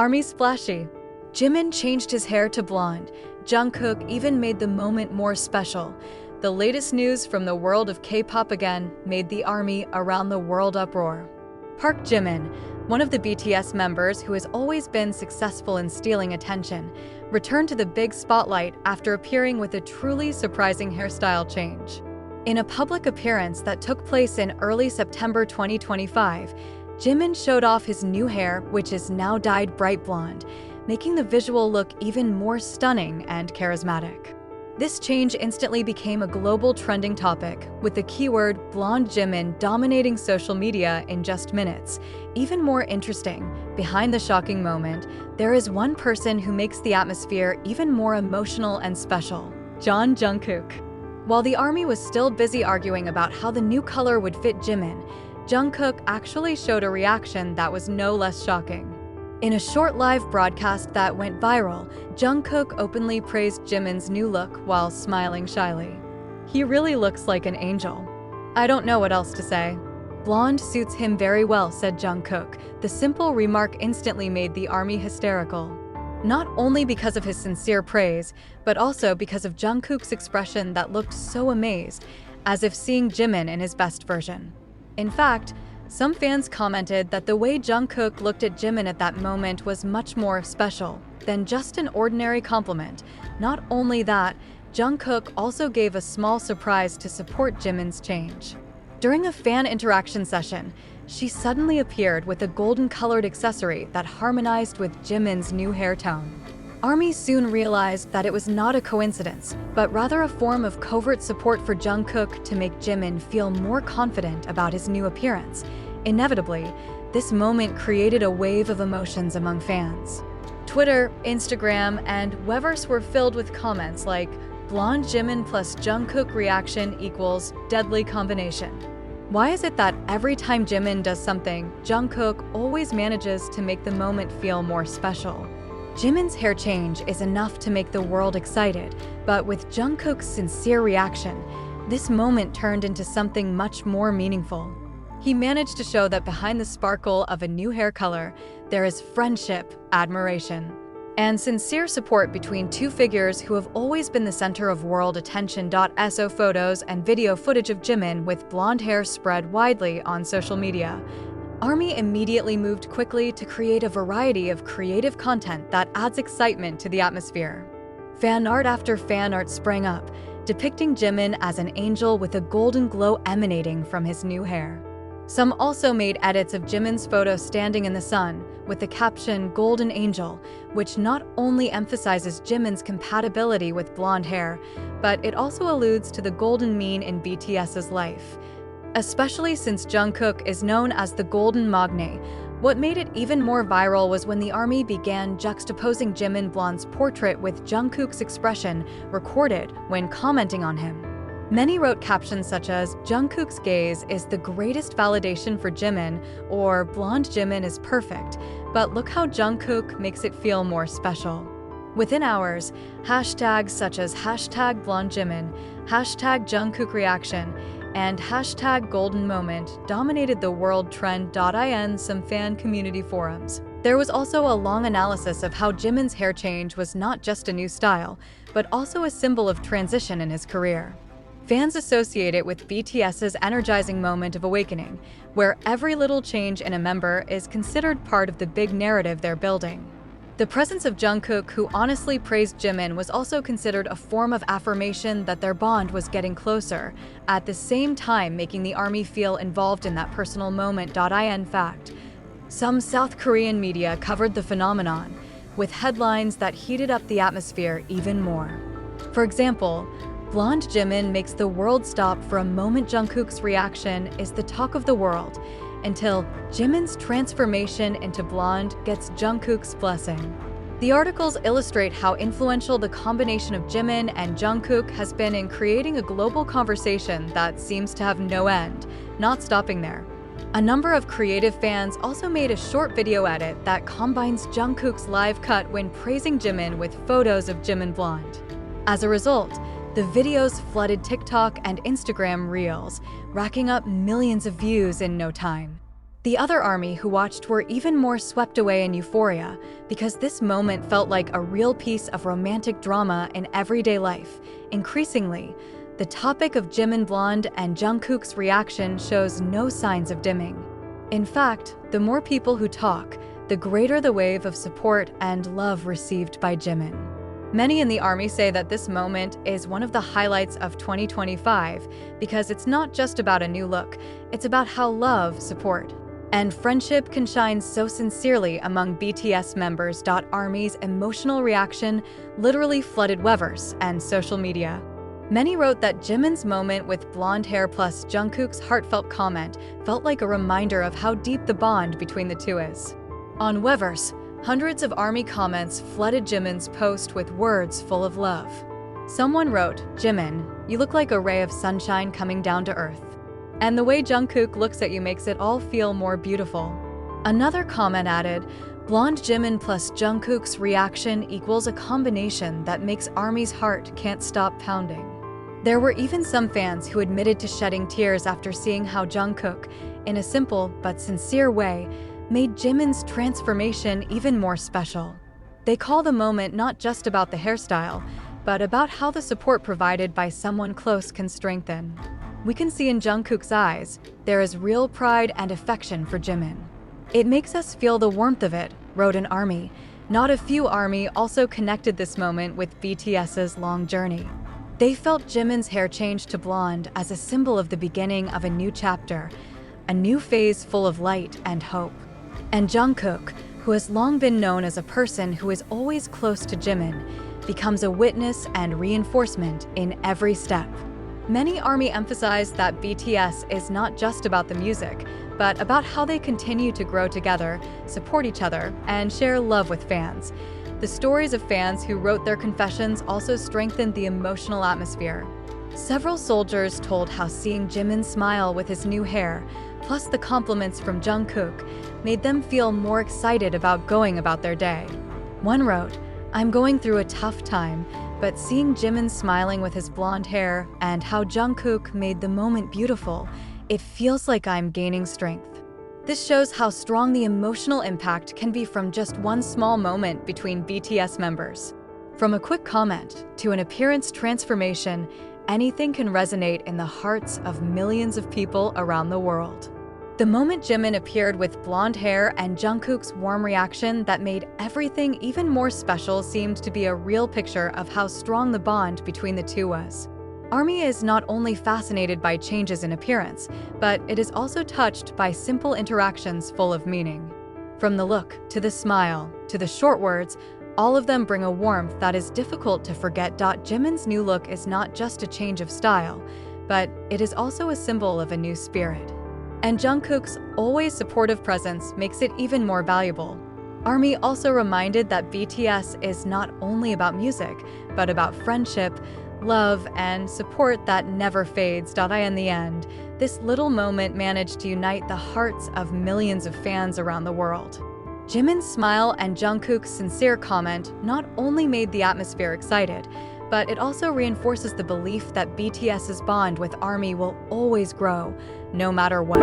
ARMY splashy. Jimin changed his hair to blonde. Jungkook even made the moment more special. The latest news from the world of K-pop again made the ARMY around the world uproar. Park Jimin, one of the BTS members who has always been successful in stealing attention, returned to the big spotlight after appearing with a truly surprising hairstyle change. In a public appearance that took place in early September 2025, Jimin showed off his new hair, which is now dyed bright blonde, making the visual look even more stunning and charismatic. This change instantly became a global trending topic, with the keyword blonde Jimin dominating social media in just minutes. Even more interesting, behind the shocking moment, there is one person who makes the atmosphere even more emotional and special: Jungkook. While the ARMY was still busy arguing about how the new color would fit Jimin, Jungkook actually showed a reaction that was no less shocking. In a short live broadcast that went viral, Jungkook openly praised Jimin's new look while smiling shyly. "He really looks like an angel. I don't know what else to say. Blonde suits him very well," said Jungkook. The simple remark instantly made the ARMY hysterical. Not only because of his sincere praise, but also because of Jungkook's expression that looked so amazed, as if seeing Jimin in his best version. In fact, some fans commented that the way Jungkook looked at Jimin at that moment was much more special than just an ordinary compliment. Not only that, Jungkook also gave a small surprise to support Jimin's change. During a fan interaction session, she suddenly appeared with a golden-colored accessory that harmonized with Jimin's new hair tone. ARMY soon realized that it was not a coincidence, but rather a form of covert support for Jungkook to make Jimin feel more confident about his new appearance. Inevitably, this moment created a wave of emotions among fans. Twitter, Instagram, and Weverse were filled with comments like, "Blonde Jimin plus Jungkook reaction equals deadly combination." Why is it that every time Jimin does something, Jungkook always manages to make the moment feel more special? Jimin's hair change is enough to make the world excited, but with Jungkook's sincere reaction, this moment turned into something much more meaningful. He managed to show that behind the sparkle of a new hair color, there is friendship, admiration, and sincere support between two figures who have always been the center of world attention. So photos and video footage of Jimin with blonde hair spread widely on social media. ARMY immediately moved quickly to create a variety of creative content that adds excitement to the atmosphere. Fan art after fan art sprang up, depicting Jimin as an angel with a golden glow emanating from his new hair. Some also made edits of Jimin's photo standing in the sun, with the caption "Golden Angel," which not only emphasizes Jimin's compatibility with blonde hair, but it also alludes to the golden mean in BTS's life. Especially since Jungkook is known as the Golden Magne. What made it even more viral was when the ARMY began juxtaposing Jimin Blonde's portrait with Jungkook's expression recorded when commenting on him. Many wrote captions such as, "Jungkook's gaze is the greatest validation for Jimin," or "Blonde Jimin is perfect, but look how Jungkook makes it feel more special." Within hours, hashtags such as #BlondeJimin, #JungkookReaction, and #GoldenMoment dominated the world trend. In some fan community forums, there was also a long analysis of how Jimin's hair change was not just a new style, but also a symbol of transition in his career. Fans associate it with BTS's energizing moment of awakening, where every little change in a member is considered part of the big narrative they're building. The presence of Jungkook, who honestly praised Jimin, was also considered a form of affirmation that their bond was getting closer, at the same time making the ARMY feel involved in that personal moment. In fact, some South Korean media covered the phenomenon, with headlines that heated up the atmosphere even more. For example, "Blonde Jimin makes the world stop for a moment. Jungkook's reaction is the talk of the world, until Jimin's transformation into blonde gets Jungkook's blessing." The articles illustrate how influential the combination of Jimin and Jungkook has been in creating a global conversation that seems to have no end, not stopping there. A number of creative fans also made a short video edit that combines Jungkook's live cut when praising Jimin with photos of Jimin blonde. As a result, the videos flooded TikTok and Instagram Reels, racking up millions of views in no time. The other ARMY who watched were even more swept away in euphoria because this moment felt like a real piece of romantic drama in everyday life. Increasingly, the topic of Jimin Blonde and Jungkook's reaction shows no signs of dimming. In fact, the more people who talk, the greater the wave of support and love received by Jimin. Many in the ARMY say that this moment is one of the highlights of 2025 because it's not just about a new look, it's about how love, support, and friendship can shine so sincerely among BTS members. ARMY's emotional reaction literally flooded Weverse and social media. Many wrote that Jimin's moment with blonde hair plus Jungkook's heartfelt comment felt like a reminder of how deep the bond between the two is. On Weverse, hundreds of ARMY comments flooded Jimin's post with words full of love. Someone wrote, "Jimin, you look like a ray of sunshine coming down to earth. And the way Jungkook looks at you makes it all feel more beautiful." Another comment added, "Blonde Jimin plus Jungkook's reaction equals a combination that makes ARMY's heart can't stop pounding." There were even some fans who admitted to shedding tears after seeing how Jungkook, in a simple but sincere way, made Jimin's transformation even more special. They call the moment not just about the hairstyle, but about how the support provided by someone close can strengthen. We can see in Jungkook's eyes, there is real pride and affection for Jimin. "It makes us feel the warmth of it," wrote an ARMY. Not a few ARMY also connected this moment with BTS's long journey. They felt Jimin's hair change to blonde as a symbol of the beginning of a new chapter, a new phase full of light and hope. And Jungkook, who has long been known as a person who is always close to Jimin, becomes a witness and reinforcement in every step. Many ARMY emphasize that BTS is not just about the music, but about how they continue to grow together, support each other, and share love with fans. The stories of fans who wrote their confessions also strengthened the emotional atmosphere. Several soldiers told how seeing Jimin smile with his new hair, plus the compliments from Jungkook, made them feel more excited about going about their day. One wrote, "I'm going through a tough time, but seeing Jimin smiling with his blonde hair and how Jungkook made the moment beautiful, it feels like I'm gaining strength." This shows how strong the emotional impact can be from just one small moment between BTS members. From a quick comment to an appearance transformation, anything can resonate in the hearts of millions of people around the world. The moment Jimin appeared with blonde hair and Jungkook's warm reaction that made everything even more special seemed to be a real picture of how strong the bond between the two was. ARMY is not only fascinated by changes in appearance, but it is also touched by simple interactions full of meaning. From the look, to the smile, to the short words, all of them bring a warmth that is difficult to forget. Jimin's new look is not just a change of style, but it is also a symbol of a new spirit. And Jungkook's always supportive presence makes it even more valuable. ARMY also reminded that BTS is not only about music, but about friendship, love, and support that never fades. In the end, this little moment managed to unite the hearts of millions of fans around the world. Jimin's smile and Jungkook's sincere comment not only made the atmosphere excited, but it also reinforces the belief that BTS's bond with ARMY will always grow, no matter what.